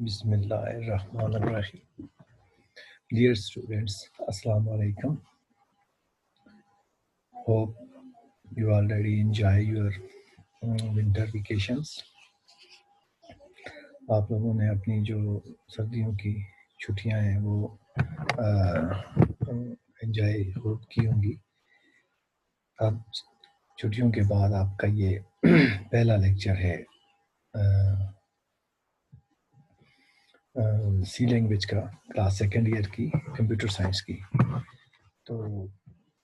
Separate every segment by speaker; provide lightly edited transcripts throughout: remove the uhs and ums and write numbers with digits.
Speaker 1: Bismillahirrahmanirrahim. Dear students, Assalamu alaikum. Hope you already enjoy your winter vacations. आप लोगों ने अपनी जो सर्दियों की छुट्टियां हैं वो एंजॉय होप की होंगी। अब छुट्टियों के बाद आपका ये पहला लेक्चर है सी लैंग्वेज का, क्लास सेकेंड ईयर की कंप्यूटर साइंस की। तो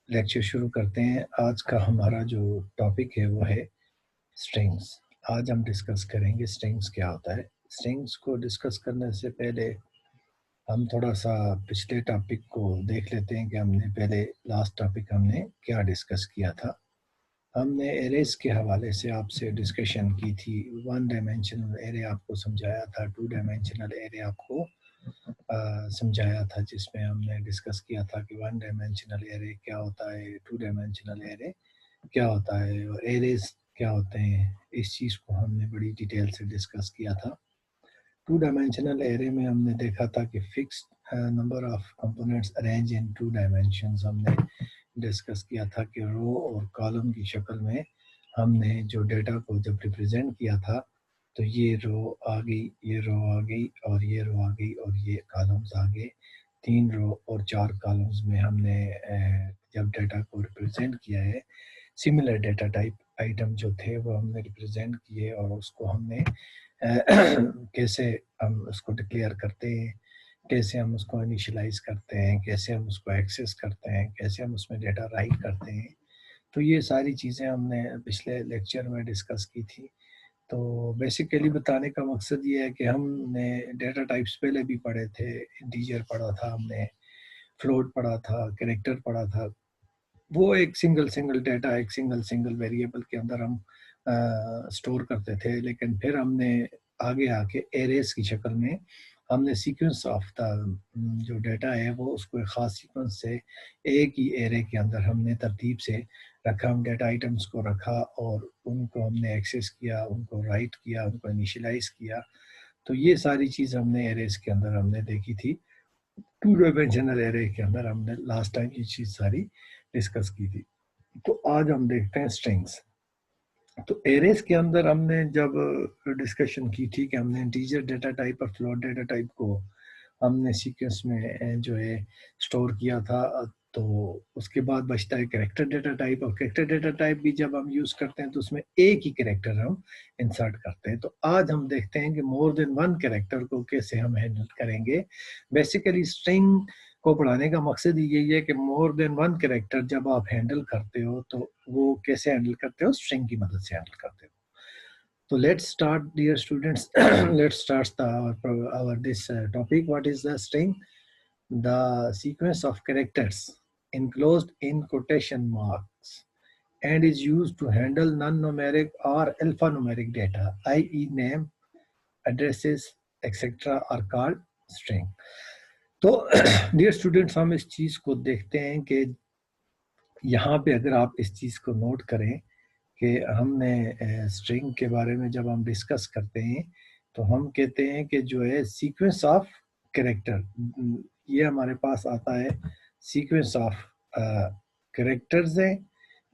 Speaker 1: लेक्चर शुरू करते हैं। आज का हमारा जो टॉपिक है वो है स्ट्रिंग्स। आज हम डिस्कस करेंगे स्ट्रिंग्स क्या होता है। स्ट्रिंग्स को डिस्कस करने से पहले हम थोड़ा सा पिछले टॉपिक को देख लेते हैं कि हमने पहले लास्ट टॉपिक हमने क्या डिस्कस किया था। हमने एरेज के हवाले से आपसे डिस्कशन की थी। वन डायमेंशनल एरे आपको समझाया था, टू डायमेंशनल एरे आपको समझाया था, जिसमें हमने डिस्कस किया था कि वन डायमेंशनल एरे क्या होता है, टू डायमेंशनल एरे क्या होता है और एरेज क्या होते हैं। इस चीज़ को हमने बड़ी डिटेल से डिस्कस किया था। टू डायमेंशनल एरे में हमने देखा था कि fixed number of components arrange in to dimensions हमने डिस्कस किया था कि रो और कॉलम की शक्ल में हमने जो डेटा को जब रिप्रेजेंट किया था तो ये रो आ गई, ये रो आ गई और ये रो आ गई और ये कॉलम्स आ गए। 3 रो और 4 कॉलम्स में हमने जब डेटा को रिप्रेजेंट किया है, सिमिलर डेटा टाइप आइटम जो थे वो हमने रिप्रेजेंट किए और उसको हमने कैसे हम उसको डिक्लेयर करते हैं, कैसे हम उसको इनिशियलाइज करते हैं, कैसे हम उसको एक्सेस करते हैं, कैसे हम उसमें डेटा राइट करते हैं। तो ये सारी चीज़ें हमने पिछले लेक्चर में डिस्कस की थी। तो बेसिकली बताने का मकसद ये है कि हमने डेटा टाइप्स पहले भी पढ़े थे। इंटीजर पढ़ा था हमने, फ्लोट पढ़ा था, कैरेक्टर पढ़ा था। वो एक सिंगल डेटा, एक सिंगल वेरिएबल के अंदर हम स्टोर करते थे। लेकिन फिर हमने आगे आके एरेज की शक्ल में हमने सीक्वेंस ऑफ द जो डेटा है वो उसको एक ख़ास सीक्वेंस से एक ही एरे के अंदर हमने तरतीब से रखा। हम डेटा आइटम्स को रखा और उनको हमने एक्सेस किया, उनको राइट किया, उनको इनिशियलाइज किया। तो ये सारी चीज़ हमने एरेज के अंदर हमने देखी थी। टू डायमेंशनल एरे के अंदर हमने लास्ट टाइम ये चीज़ सारी डिस्कस की थी। तो आज हम देखते हैं स्ट्रिंग्स। तो एरेज के अंदर हमने जब डिस्कशन की थी कि हमने इंटीजर डेटा टाइप और फ्लोट डेटा टाइप को हमने सीक्वेंस में जो है स्टोर किया था। तो उसके बाद बचता है कैरेक्टर डेटा टाइप, और कैरेक्टर डेटा टाइप भी जब हम यूज़ करते हैं तो उसमें एक ही कैरेक्टर हम इंसर्ट करते हैं। तो आज हम देखते हैं कि मोर देन वन कैरेक्टर को कैसे हम हैंडल करेंगे। बेसिकली स्ट्रिंग को पढ़ाने का मकसद यही है कि मोर देन वन कैरेक्टर जब आप हैंडल करते हो तो वो कैसे हैंडल करते हो, स्ट्रिंग की मदद से हैंडल करते हो। So let's start, dear students. Let's start our this topic. What is the string? The sequence of characters enclosed in quotation marks and is used to handle non-numeric or alphanumeric data, i.e. name, addresses, etc. are called string. तो dear students, हम इस चीज़ को देखते हैं कि यहाँ पे अगर आप इस चीज़ को नोट करें कि हमने स्ट्रिंग के बारे में जब हम डिस्कस करते हैं तो हम कहते हैं कि जो है सीक्वेंस ऑफ कैरेक्टर, ये हमारे पास आता है सीक्वेंस ऑफ कैरेक्टर्स हैं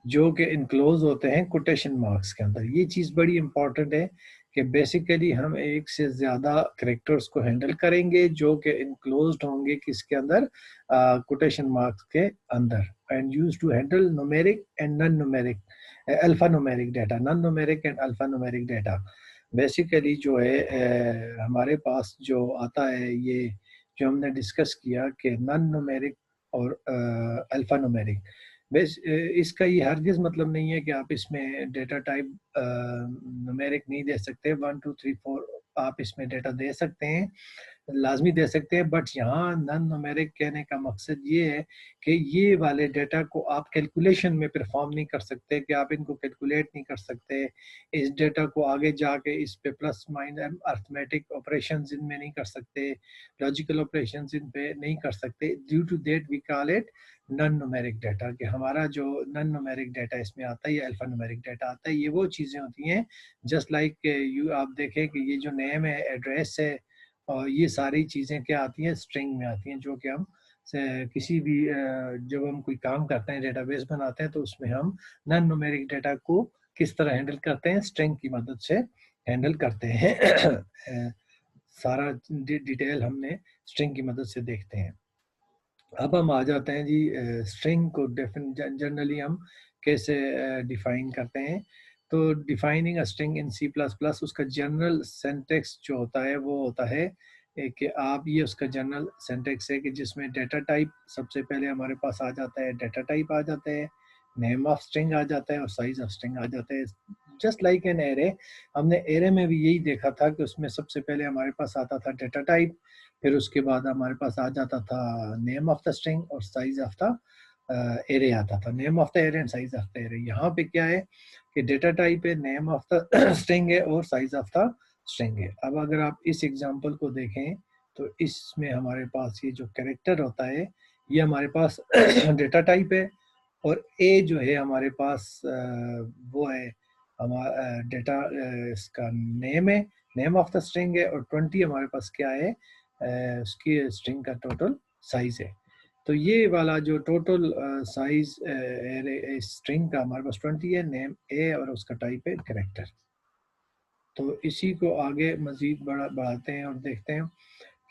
Speaker 1: जो कि इनक्लोज होते हैं कोटेशन मार्क्स के अंदर। ये चीज़ बड़ी इंपॉर्टेंट है कि बेसिकली हम एक से ज़्यादा कैरेक्टर्स को हैंडल करेंगे जो कि इनक्लोज्ड होंगे किसके अंदर, कोटेशन मार्क्स के अंदर, and use to handle numeric and non numeric alphanumeric data, non numeric and alphanumeric data. Basically जो है हमारे पास जो आता है, ये जो हमने डिस्कस किया कि नॉन न्यूमेरिक और अल्फान्यूमेरिक, बेस इसका ये हरगिज़ मतलब नहीं है कि आप इसमें डेटा टाइप न्यूमेरिक नहीं दे सकते। 1 2 3 4 आप इसमें डेटा दे सकते हैं, लाजमी दे सकते हैं। बट यहाँ नॉन न्यूमेरिक कहने का मकसद ये है कि ये वाले डेटा को आप कैलकुलेशन में परफॉर्म नहीं कर सकते, कि आप इनको कैलकुलेट नहीं कर सकते। इस डेटा को आगे जाके इस पे प्लस माइनस अर्थमेटिक ऑपरेशंस इनमें नहीं कर सकते, लॉजिकल ऑपरेशंस इन पे नहीं कर सकते। Due to that we call it non numeric data, कि हमारा जो नॉन न्यूमेरिक डाटा इसमें आता है या अल्फा न्यूमेरिक डाटा आता है। ये वो चीज़ें होती हैं जस्ट लाइक यू, आप देखें कि ये जो नेम है, एड्रेस है और ये सारी चीज़ें क्या आती हैं, स्ट्रिंग में आती हैं, जो कि हम किसी भी जब हम कोई काम करते हैं, डेटाबेस बनाते हैं, तो उसमें हम नॉन न्यूमेरिक डेटा को किस तरह हैंडल करते हैं, स्ट्रिंग की मदद से हैंडल करते हैं। सारा डिटेल हमने स्ट्रिंग की मदद से देखते हैं। अब हम आ जाते हैं जी स्ट्रिंग को जनरली हम कैसे डिफाइन करते हैं। तो defining a string in C plus plus, उसका जनरल सिंटैक्स जो होता है वो होता है कि आप ये उसका जनरल सिंटैक्स है कि जिसमें डेटा टाइप सबसे पहले हमारे पास आ जाता है, डेटा टाइप आ जाता है, नेम ऑफ स्ट्रिंग आ जाता है और साइज ऑफ स्ट्रिंग आ जाता है। जस्ट लाइक एन एरे, हमने एरे में भी यही देखा था कि उसमें सबसे पहले हमारे पास आता था डेटा टाइप, फिर उसके बाद हमारे पास आ जाता था नेम ऑफ द स्ट्रिंग और साइज ऑफ द एरे आता था, name of the array and size of the array. यहाँ पे क्या है कि डेटा टाइप है, नेम ऑफ द स्ट्रिंग है और साइज ऑफ द स्ट्रिंग है। अब अगर आप इस एग्जांपल को देखें तो इसमें हमारे पास ये जो कैरेक्टर होता है ये हमारे पास डेटा टाइप है, और ए जो है हमारे पास वो है हमारा डेटा, इसका नेम है, नेम ऑफ द स्ट्रिंग है, और 20 हमारे पास क्या है, उसकी स्ट्रिंग का टोटल साइज है। तो ये वाला जो टोटल साइज स्ट्रिंग का हमारे पास 20 है, नेम ए और उसका टाइप है कैरेक्टर। तो इसी को आगे मजीद बढ़ाते हैं और देखते हैं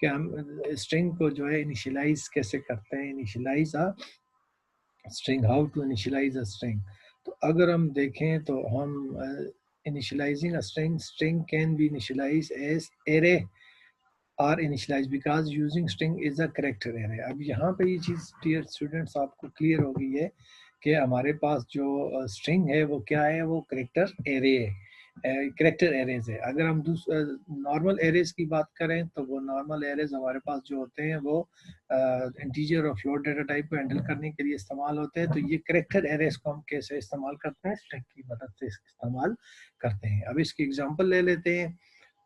Speaker 1: कि हम स्ट्रिंग को जो है इनिशियलाइज कैसे करते हैं, initialize a string, how to initialize a string. तो अगर हम देखें तो हम initializing a string can be initialize as array or initialize because using string is a character array. अब यहाँ पे ये चीज़ डियर स्टूडेंट्स आपको क्लियर हो गई है कि हमारे पास जो स्ट्रिंग है वो क्या है, वो कैरेक्टर एरे है, कैरेक्टर एरेज है। अगर हम नॉर्मल एरेज की बात करें तो वो नॉर्मल एरेज हमारे पास जो होते हैं वो इंटीजर और फ्लोट डेटा टाइप को हैंडल करने के लिए इस्तेमाल होते हैं। तो ये कैरेक्टर एरेज को हम कैसे इस्तेमाल करते हैं, स्ट्रिंग की मदद से इस्तेमाल करते हैं। अब इसकी एग्जांपल ले लेते हैं।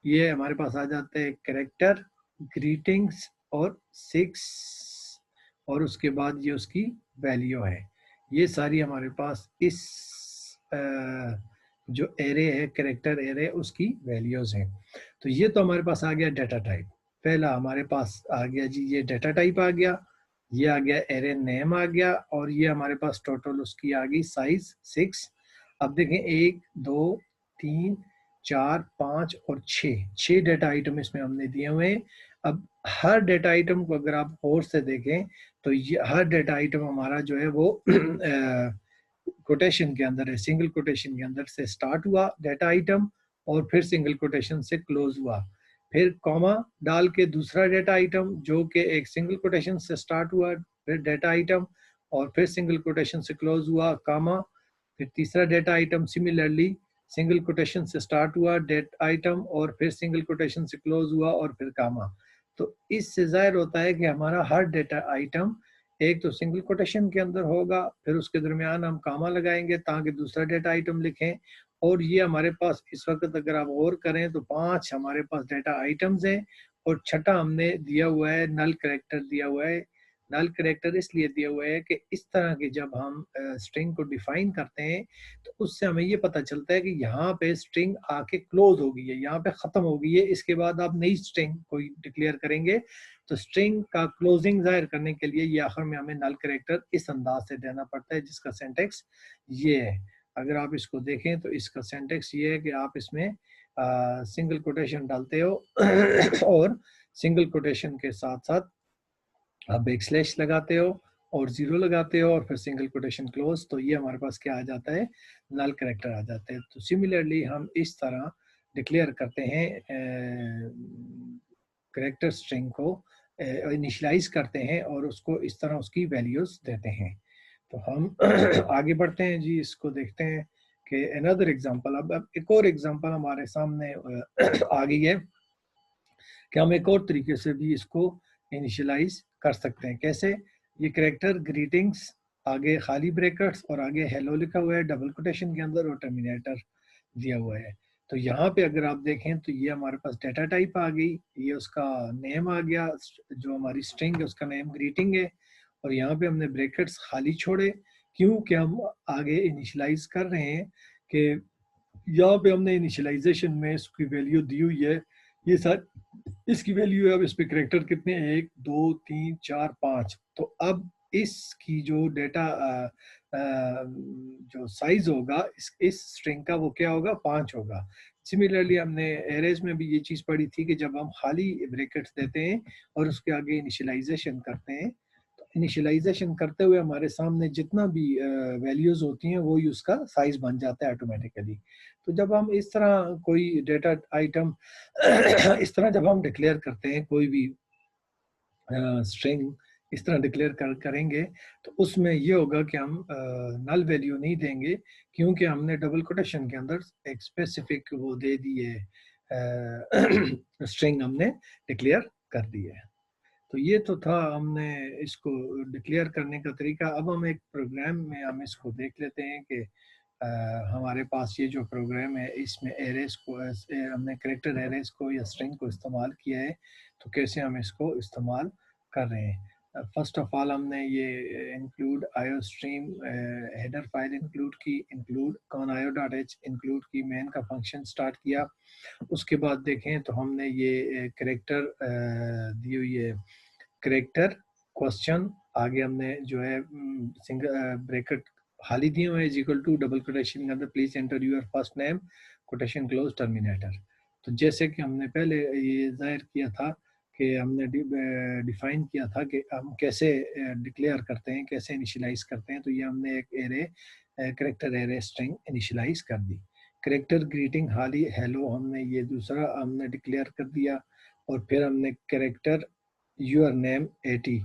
Speaker 1: ये हमारे पास आ जाते हैं कैरेक्टर, ग्रीटिंग्स और 6, और उसके बाद ये उसकी वैल्यू है। ये सारी हमारे पास इस जो एरे है, कैरेक्टर एरे, उसकी वैल्यूज हैं। तो ये तो हमारे पास आ गया डेटा टाइप। पहला हमारे पास आ गया जी ये डेटा टाइप आ गया, ये आ गया एरे नेम आ गया, और ये हमारे पास टोटल उसकी आ गई साइज 6। अब देखें 1 2 3 4 5 और 6 डेटा आइटम इसमें हमने दिए हुए हैं। अब हर डेटा आइटम को अगर आप और से देखें तो ये हर डेटा आइटम हमारा जो है वो कोटेशन के अंदर है, सिंगल कोटेशन के अंदर से स्टार्ट हुआ डेटा आइटम और फिर सिंगल कोटेशन से क्लोज हुआ, फिर कॉमा डाल के दूसरा डेटा आइटम जो कि एक सिंगल कोटेशन से स्टार्ट हुआ, फिर डेटा आइटम और फिर सिंगल कोटेशन से क्लोज हुआ, कामा, फिर तीसरा data item similarly single quotation से स्टार्ट हुआ, डेटा आइटम और फिर सिंगल कोटेशन से क्लोज हुआ और फिर कामा। तो इससे जाहिर होता है कि हमारा हर डेटा आइटम एक तो सिंगल कोटेशन के अंदर होगा, फिर उसके दरमियान हम कामा लगाएंगे ताकि दूसरा डेटा आइटम लिखें, और ये हमारे पास इस वक्त अगर आप और करें तो 5 हमारे पास डेटा आइटम्स हैं, और छठा हमने दिया हुआ है नल करेक्टर दिया हुआ है। नल करेक्टर इसलिए दिया हुआ है कि इस तरह के जब हम स्ट्रिंग को डिफाइन करते हैं तो उससे हमें ये पता चलता है कि यहाँ पे स्ट्रिंग आके क्लोज हो गई है, यहाँ पे खत्म हो गई है, इसके बाद आप नई स्ट्रिंग कोई डिक्लेयर करेंगे। तो स्ट्रिंग का क्लोजिंग जाहिर करने के लिए ये आखिर में हमें नल करेक्टर इस अंदाज से देना पड़ता है, जिसका सिंटेक्स ये है। अगर आप इसको देखें तो इसका सिंटेक्स ये है कि आप इसमें सिंगल कोटेशन डालते हो और सिंगल कोटेशन के साथ साथ आप बैक स्लैश लगाते हो और जीरो लगाते हो और फिर सिंगल कोटेशन क्लोज, तो ये हमारे पास क्या आ जाता है, नल करेक्टर आ जाते हैं। तो सिमिलरली हम इस तरह डिक्लेयर करते हैं करेक्टर स्ट्रिंग को, इनिशियलाइज करते हैं और उसको इस तरह उसकी वैल्यूज देते हैं। तो हम आगे बढ़ते हैं जी, इसको देखते हैं कि अनदर एग्जांपल, अब एक और एग्जांपल हमारे सामने आ गई है कि हम एक और तरीके से भी इसको इनिशियलाइज कर सकते हैं। कैसे, ये करेक्टर ग्रीटिंग्स, आगे खाली ब्रैकेट्स और आगे हेलो लिखा हुआ है डबल कोटेशन के अंदर और टर्मिनेटर दिया हुआ है। तो यहाँ पे अगर आप देखें तो ये हमारे पास डेटा टाइप आ गई, ये उसका नेम आ गया, जो हमारी स्ट्रिंग है उसका नेम ग्रीटिंग है, और यहाँ पे हमने ब्रैकेट्स खाली छोड़े, क्योंकि हम आगे इनिशियलाइज कर रहे हैं कि यहाँ पे हमने इनिशियलाइजेशन में इसकी वैल्यू दी हुई है, ये सारी इसकी वैल्यू है, अब इस पे करेक्टर कितने हैं, 1 2 3 4 5। तो अब इसकी जो डेटा जो साइज होगा इस स्ट्रिंग का वो क्या होगा, 5 होगा। सिमिलरली हमने एरेज में भी ये चीज़ पढ़ी थी कि जब हम खाली ब्रैकेट्स देते हैं और उसके आगे इनिशियलाइजेशन करते हैं, तो इनिशियलाइजेशन करते हुए हमारे सामने जितना भी वैल्यूज होती हैं वही उसका साइज बन जाता है ऑटोमेटिकली। तो जब हम इस तरह कोई डेटा आइटम इस तरह जब हम डिक्लेयर करते हैं कोई भी स्ट्रिंग इस तरह डिक्लेयर करेंगे, तो उसमें ये होगा कि हम नल वैल्यू नहीं देंगे, क्योंकि हमने डबल कोटेशन के अंदर एक स्पेसिफिक वो दे दी है, स्ट्रिंग हमने डिक्लेयर कर दी है। तो ये तो था हमने इसको डिक्लेयर करने का तरीका। अब हम एक प्रोग्राम में हम इसको देख लेते हैं कि हमारे पास ये जो प्रोग्राम है इसमें एरेज को हमने करेक्टर एरेज को या स्ट्रिंग को इस्तेमाल किया है, तो कैसे हम इसको इस्तेमाल कर रहे हैं। फर्स्ट ऑफ ऑल हमने ये इंक्लूड आयो स्ट्रीम हेडर फाइल इंक्लूड की, इंक्लूड कॉन आयो डॉट एच इंक्लूड की, मेन का फंक्शन स्टार्ट किया। उसके बाद देखें तो हमने ये करेक्टर दी हुई है, करेक्टर क्वेश्चन, आगे हमने जो है सिंगल ब्रैकेट खाली दिए हुए is equal to double quotation के अंदर please enter your first name quotation close terminator. तो जैसे कि हमने पहले ये जाहिर किया था कि हमने डिफाइन किया था कि हम कैसे डिक्लेयर करते हैं, कैसे इनिशियलाइज करते हैं। तो ये हमने एक array character array string initialize कर दी। करेक्टर ग्रीटिंग हाली हेलो हमने ये दूसरा हमने डिक्लेयर कर दिया। और फिर हमने करेक्टर योर नेम 80,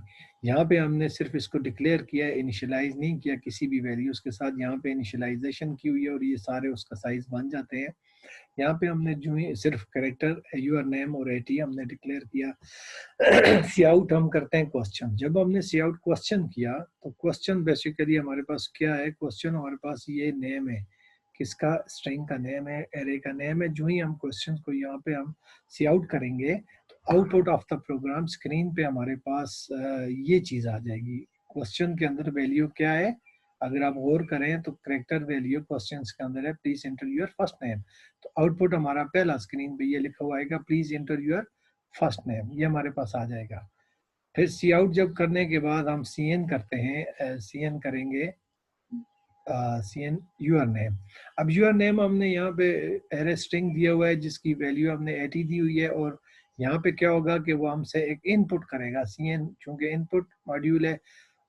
Speaker 1: यहाँ पे हमने सिर्फ इसको डिक्लेयर किया है, इनिशियलाइज नहीं किया किसी भी वैल्यूज के साथ। यहाँ पे इनिशियलाइजेशन की हुई है और ये सारे उसका साइज बन जाते हैं। यहाँ पे हमने जो ही सिर्फ करेक्टर योर नेम और 80 हमने डिक्लेयर किया। सी आउट हम करते हैं क्वेश्चन। जब हमने सी आउट क्वेश्चन किया तो क्वेश्चन बेसिकली हमारे पास क्या है, क्वेश्चन हमारे पास ये नेम है, किसका, स्ट्रिंग का नेम है, एरे का नेम है। जो ही हम क्वेश्चन को यहाँ पे हम सी आउट करेंगे तो output of the program screen पे हमारे पास ये चीज आ जाएगी। क्वेश्चन के अंदर वैल्यू क्या है, अगर आप गौर करें तो करेक्टर वैल्यू क्वेश्चन के अंदर है please enter your first name. तो आउटपुट हमारा पहला स्क्रीन पे ये लिखा हुआ आएगा please enter your first name, ये हमारे पास आ जाएगा। फिर सी आउट जब करने के बाद हम सी एन करते हैं, सी एन करेंगे सी एन यूर नेम। अब यूर नेम हमने यहाँ पे एरे स्ट्रिंग दिया हुआ है जिसकी वैल्यू हमने 80 दी हुई है, और यहाँ पे क्या होगा कि वो हमसे एक इनपुट करेगा। सी एन चूंकि इनपुट मॉड्यूल है,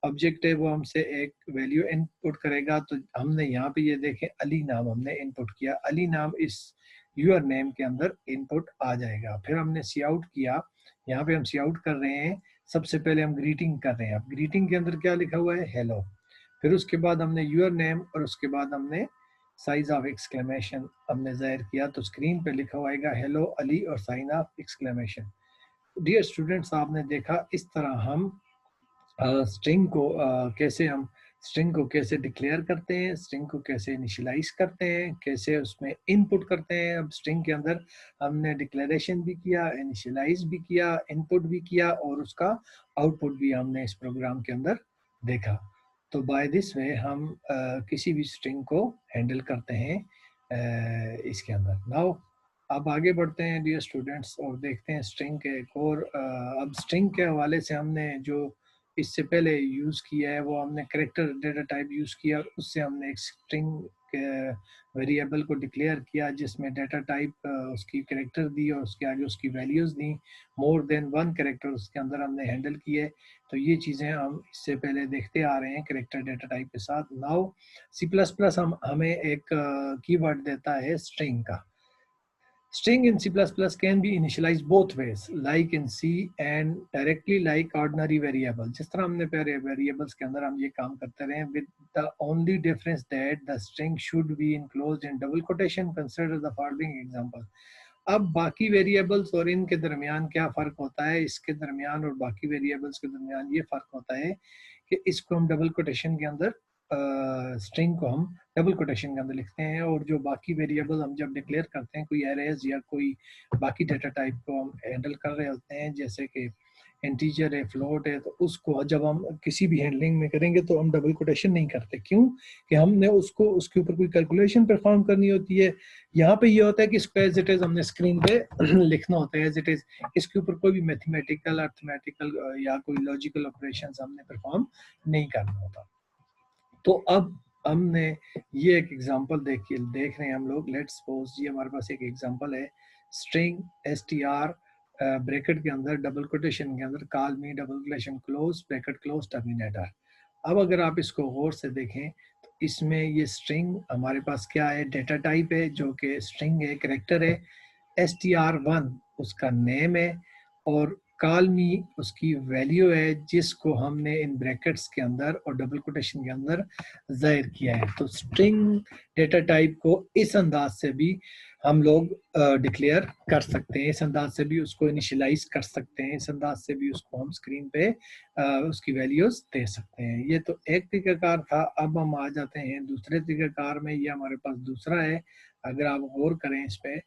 Speaker 1: ऑब्जेक्ट है, वो हमसे एक वैल्यू इनपुट करेगा। तो हमने यहाँ पे ये देखें अली नाम हमने इनपुट किया, अली नाम इस यूर नेम के अंदर इनपुट आ जाएगा। फिर हमने सी आउट किया, यहाँ पे हम सी आउट कर रहे हैं, सबसे पहले हम ग्रीटिंग कर रहे हैं। अब ग्रीटिंग के अंदर क्या लिखा हुआ है, हेलो। फिर उसके बाद हमने यूर नेम और उसके बाद हमने साइज ऑफ एक्सक्लेमेशन हमने जाहिर किया। तो स्क्रीन पे लिखा हुआ आएगा हेलो अली और sign of exclamation. Dear students, आपने देखा इस तरह हम स्ट्रिंग को कैसे हम स्ट्रिंग को कैसे डिक्लेयर करते हैं, स्ट्रिंग को कैसे इनिशियलाइज करते हैं, कैसे उसमें इनपुट करते हैं। अब स्ट्रिंग के अंदर हमने डिक्लेरेशन भी किया, इनिशियलाइज भी किया, इनपुट भी किया और उसका आउटपुट भी हमने इस प्रोग्राम के अंदर देखा। तो बाय दिस वे हम किसी भी स्ट्रिंग को हैंडल करते हैं इसके अंदर। नाउ अब आगे बढ़ते हैं डियर स्टूडेंट्स और देखते हैं स्ट्रिंग के एक और अब स्ट्रिंग के हवाले से हमने जो इससे पहले यूज़ किया है वो हमने करेक्टर डेटा टाइप यूज़ किया, और उससे हमने एक स्ट्रिंग वेरिएबल को डिक्लेयर किया जिसमें डेटा टाइप उसकी करेक्टर दी और उसके आगे उसकी वैल्यूज़ दी। मोर देन वन करेक्टर उसके अंदर हमने हैंडल किए। तो ये चीज़ें हम इससे पहले देखते आ रहे हैं करेक्टर डेटा टाइप के साथ। नाउ सी प्लस प्लस हमें एक कीवर्ड देता है स्ट्रिंग का। String in C++ can be initialized both ways, like in C and directly like ordinary variable. जिस तरह हमने पहले variables के अंदर हम ये काम करते रहे, with the only difference that the string should be enclosed in double quotation. Consider the following example. अब बाकी वेरिएबल्स और इनके दरमियान क्या फ़र्क होता है, इसके दरमियान और बाकी वेरिएबल्स के दरमियान ये फ़र्क होता है कि इसको हम डबल कोटेशन के अंदर स्ट्रिंग को हम डबल कोटेशन के अंदर लिखते हैं, और जो बाकी वेरिएबल हम जब डिक्लेयर करते हैं कोई एरेज या कोई बाकी डेटा टाइप को हम हैंडल कर रहे होते हैं, जैसे कि इंटीजर है, फ्लोट है, तो उसको जब हम किसी भी हैंडलिंग में करेंगे तो हम डबल कोटेशन नहीं करते। क्यों? कि हमने उसको उसके ऊपर कोई कैलकुलेशन परफॉर्म करनी होती है। यहाँ पे ये होता है कि इसको एज इट इज हमने स्क्रीन पे लिखना होता है एज इट इज। इसके ऊपर कोई भी मैथमेटिकल, अर्थमेटिकल या कोई लॉजिकल ऑपरेशन हमने परफॉर्म नहीं करना होता। तो अब हमने ये एक एग्जांपल देख रहे हैं हम लोग। लेट्स सपोज ये हमारे पास एक एग्जांपल है, स्ट्रिंग str ब्रैकेट के अंदर डबल कोटेशन के अंदर कॉल मी double quotation close bracket close terminator. अब अगर आप इसको गौर से देखें तो इसमें ये स्ट्रिंग हमारे पास क्या है, डेटा टाइप है जो कि स्ट्रिंग है, करेक्टर है। str1 उसका नेम है और कॉल मी उसकी वैल्यू है जिसको हमने इन ब्रैकेट्स के अंदर और डबल कोटेशन के अंदर जाहिर किया है। तो स्ट्रिंग डेटा टाइप को इस अंदाज से भी हम लोग डिक्लेयर कर सकते हैं, इस अंदाज से भी उसको इनिशियलाइज कर सकते हैं, इस अंदाज से भी उसको हम स्क्रीन पे उसकी वैल्यूज दे सकते हैं। ये तो एक तरीकाकार था। अब हम आ जाते हैं दूसरे तरीकाकार में। ये हमारे पास दूसरा है, अगर आप गौर करें इस पे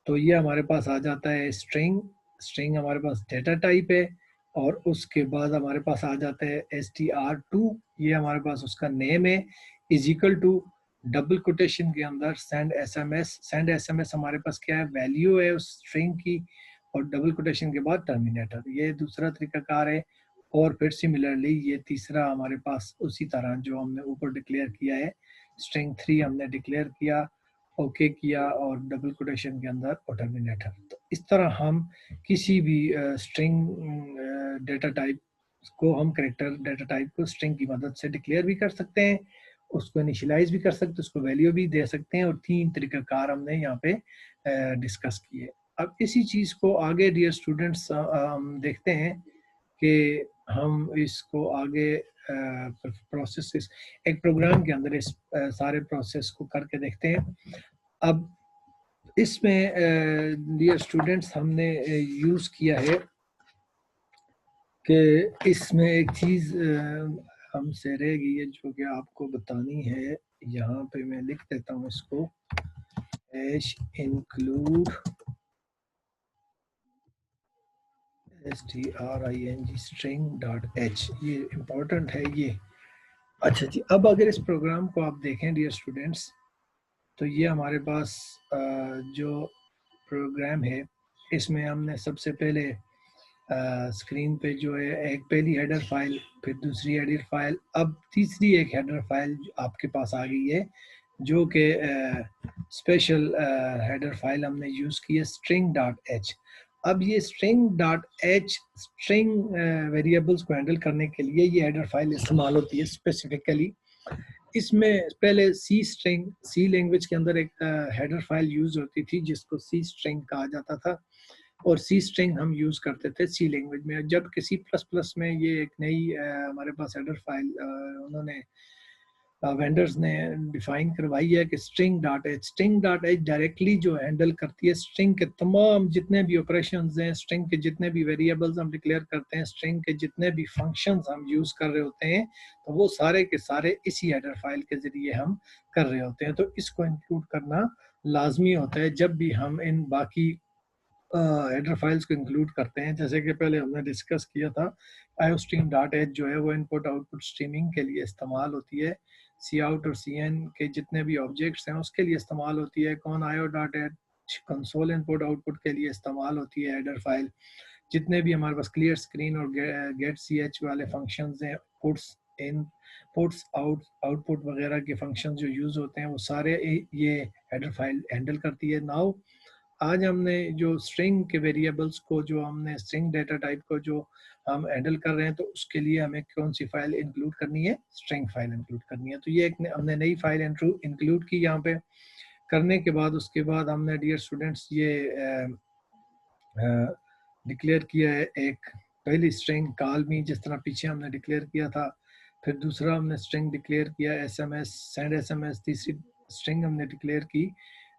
Speaker 1: तो ये हमारे पास आ जाता है स्ट्रिंग। स्ट्रिंग हमारे पास डेटा टाइप है और उसके बाद हमारे पास आ जाता है str2, ये हमारे पास उसका नेम है, is equal to double quotation के अंदर सेंड एसएमएस। सेंड एसएमएस हमारे पास क्या है, वैल्यू है उस स्ट्रिंग की, और डबल कोटेशन के बाद टर्मिनेटर। ये दूसरा तरीकाकार है। और फिर सिमिलरली ये तीसरा हमारे पास उसी तरह जो हमने ऊपर डिक्लेयर किया है, स्ट्रिंग 3 हमने डिक्लेयर किया, ओके किया और डबल कोटेशन के अंदर और टर्मिनेटर। तो इस तरह हम किसी भी स्ट्रिंग डेटा टाइप को, हम करेक्टर डेटा टाइप को स्ट्रिंग की मदद से डिक्लेयर भी कर सकते हैं, उसको इनिशियलाइज भी कर सकते हैं, उसको वैल्यू भी दे सकते हैं। और 3 तरीकाकार हमने यहाँ पे डिस्कस किए। अब इसी चीज़ को आगे डियर स्टूडेंट्स हम देखते हैं कि हम इसको आगे प्रोसेस एक प्रोग्राम के अंदर इस सारे प्रोसेस को करके देखते हैं। अब इसमें डियर स्टूडेंट्स हमने यूज़ किया है कि इसमें एक चीज़ हमसे रह गई है जो कि आपको बतानी है। यहाँ पे मैं लिख देता हूँ इसको, include string string.h, ये इम्पोर्टेंट है ये। अच्छा जी, अब अगर इस प्रोग्राम को आप देखें डियर स्टूडेंट्स तो ये हमारे पास जो प्रोग्राम है इसमें हमने सबसे पहले स्क्रीन पे जो है एक पहली हेडर फाइल, फिर दूसरी हेडर फाइल, अब तीसरी एक हेडर फाइल आपके पास आ गई है जो कि स्पेशल हेडर फाइल हमने यूज़ की है string.h। अब ये string.h स्ट्रिंग वेरिएबल्स को हैंडल करने के लिए ये हेडर फाइल इस्तेमाल होती है स्पेसिफिकली। इसमें पहले सी लैंग्वेज के अंदर एक हेडर फाइल यूज होती थी जिसको सी स्ट्रिंग कहा जाता था, और सी स्ट्रिंग हम यूज करते थे सी लैंग्वेज में। जब कि सी प्लस प्लस में ये एक नई हमारे पास हेडर फाइल उन्होंने वेंडर्स ने डिफाइन करवाई है कि स्ट्रिंग.h डायरेक्टली जो हैंडल करती है स्ट्रिंग के तमाम जितने भी ऑपरेशंस हैं, स्ट्रिंग के जितने भी वेरिएबल्स हम डिक्लेयर करते हैं, स्ट्रिंग के जितने भी फंक्शंस हम यूज कर रहे होते हैं, तो वो सारे के सारे इसी हेडर फाइल के जरिए हम कर रहे होते हैं। तो इसको इंक्लूड करना लाजमी होता है जब भी हम इन बाकी हेडर फाइल्स को इंक्लूड करते हैं। जैसे कि पहले हमने डिस्कस किया था, iostream.h जो है वो इनपुट आउटपुट स्ट्रीमिंग के लिए इस्तेमाल होती है। सी आउट और सी एन के जितने भी ऑब्जेक्ट्स हैं उसके लिए इस्तेमाल होती है। कौन io.h कंसोल इनपुट आउटपुट के लिए इस्तेमाल होती है हेडर फाइल। जितने भी हमारे पास क्लियर स्क्रीन और गेट सी एच वाले फंक्शंस हैं, puts in puts out output वगैरह के फंक्शंस जो यूज़ होते हैं वो सारे ये हेडर फाइल हैंडल करती है। नाउ आज हमने जो स्ट्रिंग के वेरिएबल्स को, जो हमने स्ट्रिंग डेटा टाइप को जो हम हैंडल कर रहे हैं, तो उसके लिए हमें कौन सी फाइल इंक्लूड करनी है, स्ट्रिंग फाइल इंक्लूड करनी है। तो ये एक हमने नई फाइल इंक्लूड की यहाँ पे। करने के बाद उसके बाद हमने डियर स्टूडेंट्स ये डिक्लेयर किया है एक पहली स्ट्रिंग कॉल मी, जिस तरह पीछे हमने डिक्लेयर किया था। फिर दूसरा हमने स्ट्रिंग डिक्लेयर किया एसएमएस, सेंड एसएमएस। तीसरी स्ट्रिंग हमने डिक्लेयर की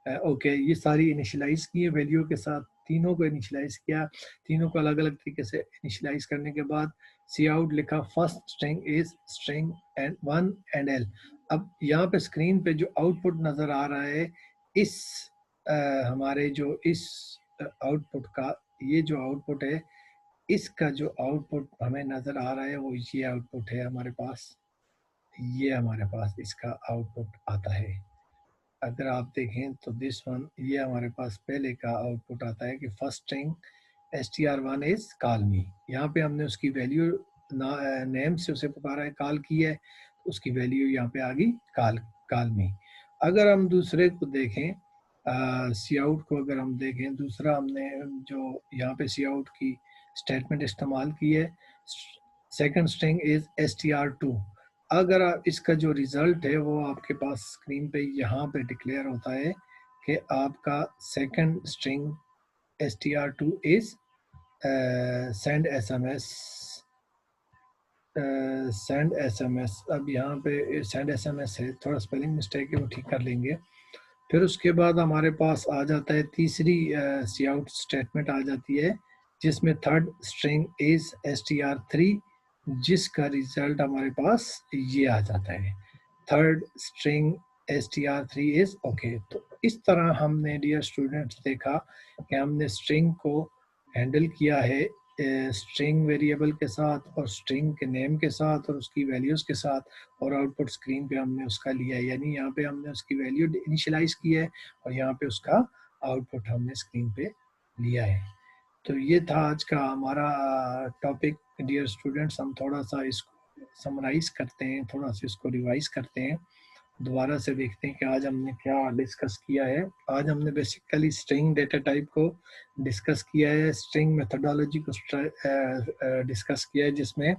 Speaker 1: ओके। ये सारी इनिशियलाइज की है वैल्यू के साथ, तीनों को इनिशियलाइज किया। तीनों को अलग अलग तरीके से इनिशियलाइज करने के बाद सी आउट लिखा, first string is string and 1 and L. अब यहाँ पे स्क्रीन पे जो आउटपुट नज़र आ रहा है, इस हमारे जो इस आउटपुट का, ये जो आउटपुट है इसका जो आउटपुट हमें नज़र आ रहा है वो ये आउटपुट है हमारे पास, ये हमारे पास इसका आउटपुट आता है। अगर आप देखें तो दिस वन, ये हमारे पास पहले का आउटपुट आता है कि first string str1 is call मी। यहाँ पे हमने उसकी वैल्यू नेम से उसे पुकारा है, कॉल की है, उसकी वैल्यू यहाँ पे आ गई कॉल मी। अगर हम दूसरे को देखें, सी आउट को अगर हम देखें, दूसरा हमने जो यहाँ पे सी आउट की स्टेटमेंट इस्तेमाल की है, सेकंड स्ट्रिंग इज str2। अगर आप इसका जो रिजल्ट है वो आपके पास स्क्रीन पे यहाँ पे डिक्लेयर होता है कि आपका second string str2 is send SMS, send SMS. अब यहाँ पे सेंड एसएमएस है, थोड़ा स्पेलिंग मिस्टेक है, वो ठीक कर लेंगे। फिर उसके बाद हमारे पास आ जाता है तीसरी सी आउट स्टेटमेंट आ जाती है, जिसमें थर्ड स्ट्रिंग इज str3, जिसका रिजल्ट हमारे पास ये आ जाता है, third string str3 is okay. तो इस तरह हमने डियर स्टूडेंट्स देखा कि हमने स्ट्रिंग को हैंडल किया है स्ट्रिंग वेरिएबल के साथ और स्ट्रिंग के नेम के साथ और उसकी वैल्यूज़ के साथ, और आउटपुट स्क्रीन पे हमने उसका लिया है, यानी यहाँ पे हमने उसकी वैल्यू इनिशियलाइज की है और यहाँ पे उसका आउटपुट हमने स्क्रीन पे लिया है। तो ये था आज का हमारा टॉपिक डियर स्टूडेंट्स। हम थोड़ा सा इसको समराइज करते हैं, थोड़ा सा इसको रिवाइज करते हैं, दोबारा से देखते हैं कि आज हमने क्या डिस्कस किया है। आज हमने बेसिकली स्ट्रिंग डेटा टाइप को डिस्कस किया है, स्ट्रिंग मेथोडोलॉजी को डिस्कस किया है, जिसमें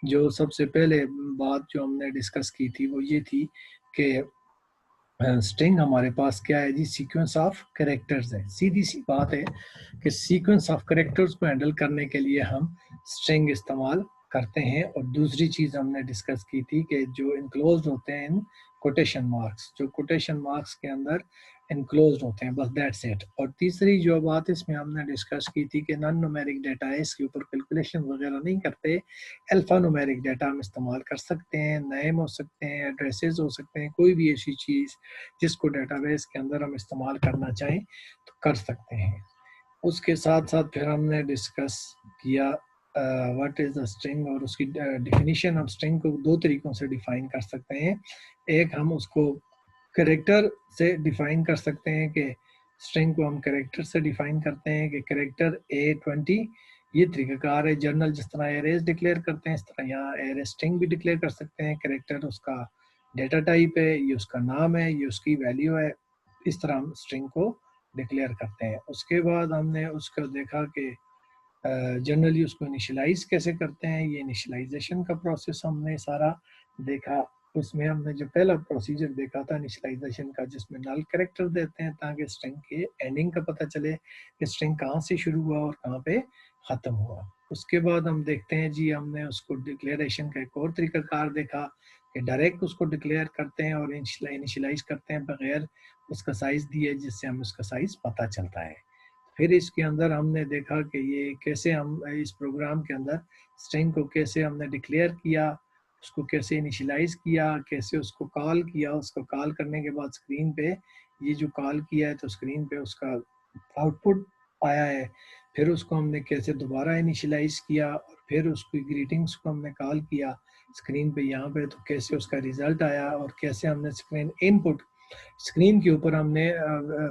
Speaker 1: जो सबसे पहले बात जो हमने डिस्कस की थी वो ये थी कि स्ट्रिंग हमारे पास क्या है जी, सीक्वेंस ऑफ कैरेक्टर्स है। सीधी सी बात है कि सीक्वेंस ऑफ कैरेक्टर्स को हैंडल करने के लिए हम स्ट्रिंग इस्तेमाल करते हैं। और दूसरी चीज़ हमने डिस्कस की थी कि जो इनक्लोज्ड होते हैं इन कोटेशन मार्क्स, जो कोटेशन मार्क्स के अंदर इनक्लोज्ड होते हैं, बस दैट्स इट। और तीसरी जो बात इसमें हमने डिस्कस की थी कि नॉन न्यूमेरिक डाटा है, इसके ऊपर कैलकुलेशन वगैरह नहीं करते, अल्फा न्यूमेरिक डाटा हम इस्तेमाल कर सकते हैं, नेम हो सकते हैं, एड्रेसेस हो सकते हैं, कोई भी ऐसी चीज़ जिसको डेटाबेस के अंदर हम इस्तेमाल करना चाहें तो कर सकते हैं। उसके साथ साथ फिर हमने डिस्कस किया व्हाट इज़ द स्ट्रिंग, और उसकी डिफिनीशन। हम स्ट्रिंग को दो तरीक़ों से डिफ़ाइन कर सकते हैं। एक हम उसको कैरेक्टर से डिफ़ाइन कर सकते हैं कि स्ट्रिंग को हम कैरेक्टर से डिफ़ाइन करते हैं कि कैरेक्टर A20, ये तरीक़ाकार है। जर्नल जिस तरह एरेज डिक्लेयर करते हैं, इस तरह यहाँ एरे स्ट्रिंग भी डिक्लेयर कर सकते हैं। कैरेक्टर उसका डेटा टाइप है, ये उसका नाम है, ये उसकी वैल्यू है। इस तरह हम स्ट्रिंग को डिक्लेयर करते हैं। उसके बाद हमने उसको देखा कि जनरली उसको इनिशियलाइज कैसे करते हैं, ये इनिशियलाइजेशन का प्रोसेस हमने सारा देखा। उसमें हमने जो पहला प्रोसीजर देखा था इनिशियलाइजेशन का, जिसमें नल कैरेक्टर देते हैं ताकि स्ट्रिंग के एंडिंग का पता चले कि स्ट्रिंग कहाँ से शुरू हुआ और कहाँ पे ख़त्म हुआ। उसके बाद हम देखते हैं जी, हमने उसको डिक्लेरेशन का एक और तरीकाकार देखा कि डायरेक्ट उसको डिक्लेयर करते हैं और इनिशियलाइज करते हैं बगैर उसका साइज़ दिए, जिससे हमें उसका साइज़ पता चलता है। फिर इसके अंदर हमने देखा कि ये कैसे हम इस प्रोग्राम के अंदर स्ट्रिंग को कैसे हमने डिक्लेयर किया, उसको कैसे इनिशियलाइज किया, कैसे उसको कॉल किया। उसको कॉल करने के बाद स्क्रीन पे ये जो कॉल किया है तो स्क्रीन पे उसका आउटपुट आया है। फिर उसको हमने कैसे दोबारा इनिशियलाइज किया और फिर उसकी ग्रीटिंग्स को हमने कॉल किया स्क्रीन पे यहाँ पे, तो कैसे उसका रिजल्ट आया और कैसे हमने स्क्रीन इनपुट, स्क्रीन के ऊपर हमने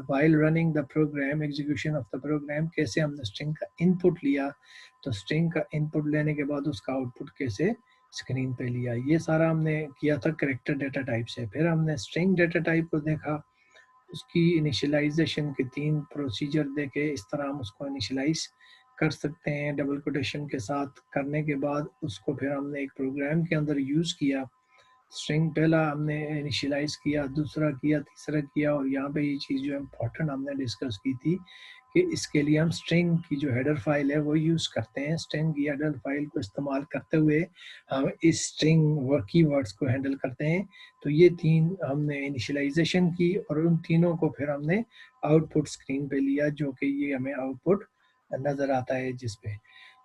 Speaker 1: while running the program, execution of the program, कैसे हमने स्ट्रिंग का इनपुट लिया, तो स्ट्रिंग का इनपुट लेने के बाद उसका आउटपुट कैसे स्क्रीन पे लिया, ये सारा हमने किया था करेक्टर डेटा टाइप से। फिर हमने स्ट्रिंग डेटा टाइप को देखा, उसकी इनिशियलाइजेशन के 3 प्रोसीजर देखे। इस तरह हम उसको इनिशियलाइज कर सकते हैं डबल कोटेशन के साथ। करने के बाद उसको फिर हमने एक प्रोग्राम के अंदर यूज़ किया। स्ट्रिंग पहला हमने इनिशियलाइज किया, दूसरा किया, तीसरा किया, और यहाँ पे ये चीज़ जो इम्पोर्टेंट हमने डिस्कस की थी कि इसके लिए हम स्ट्रिंग की जो हेडर फाइल है वो यूज़ करते हैं। स्ट्रिंग की हेडर फाइल को इस्तेमाल करते हुए हम इस स्ट्रिंग कीवर्ड्स को हैंडल करते हैं। तो ये 3 हमने इनिशियलाइजेशन की और उन तीनों को फिर हमने आउटपुट स्क्रीन पे लिया, जो कि ये हमें आउटपुट नज़र आता है जिस पे।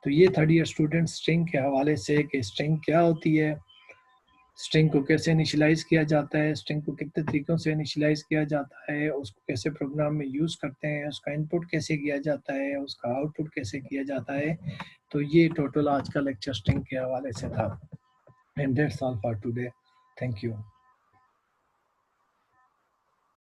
Speaker 1: तो ये थर्ड ईयर स्टूडेंट स्ट्रिंग के हवाले से कि स्ट्रिंग क्या होती है, स्ट्रिंग को कैसे इनिशियलाइज किया जाता है, स्ट्रिंग को कितने तरीकों से इनिशियलाइज किया जाता है, उसको कैसे प्रोग्राम में यूज़ करते हैं, उसका इनपुट कैसे किया जाता है, उसका आउटपुट कैसे किया जाता है। तो ये टोटल आज का लेक्चर स्ट्रिंग के हवाले से था। And that's all for today. Thank you.